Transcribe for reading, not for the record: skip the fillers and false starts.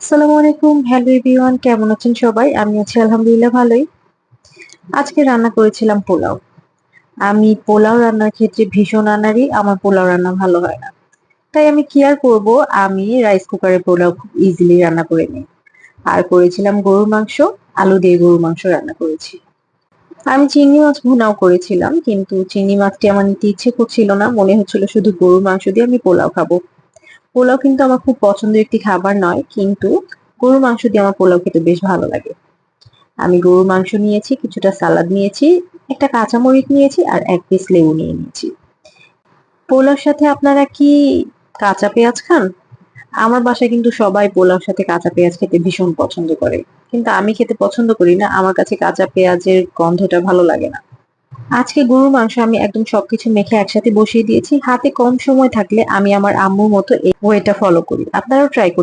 আসসালামু আলাইকুম। Hello everyone, কেমন আছেন সবাই? আমি আছি আলহামদুলিল্লাহ ভালোই। আজকে রান্না করেছিলাম পোলাও। আমি পোলাও রান্নার ক্ষেত্রে ভীষণ আনাড়ি। আমার পোলাও রান্না ভালো হয় না। তাই আমি কি আর করব, আমি রাইস কুকারে পোলাও খুব ইজিলি রান্না করে নিই। আর করেছিলাম গরুর মাংস, আলু দিয়ে গরুর মাংস রান্না করেছি। আমি চিংড়ি মাছ ভুনাও করেছিলাম, কিন্তু চিংড়ি মাছটি আমার নিতে ইচ্ছে করছিল না। মনে হচ্ছিল শুধু গরুর মাংস দিয়ে আমি পোলাও খাবো। পোলাও কিন্তু আমার খুব পছন্দের একটি খাবার নয়, কিন্তু গরুর মাংস দিয়ে আমার পোলাও খেতে বেশ ভালো লাগে। আমি গরুর মাংস নিয়েছি, কিছুটা সালাদ নিয়েছি, একটা কাঁচামরিচ নিয়েছি আর ১ পিস লেবু নিয়ে নিয়েছি। পোলাওর সাথে আপনারা কি কাঁচা পেঁয়াজ খান? আমার বাসায় কিন্তু সবাই পোলাওর সাথে কাঁচা পেঁয়াজ খেতে ভীষণ পছন্দ করে। কিন্তু আমি খেতে পছন্দ করি না। আমার কাছে কাঁচা পেঁয়াজের গন্ধটা ভালো লাগে না। আজকে গরুর মাংস আমি একদম সবকিছু মেখে একসাথে বসিয়ে দিয়েছি। হাতে কম সময় থাকলে আমি আমার আম্মুর মতো এই ওয়েটা ফলো করি। আপনারাও ট্রাই করতে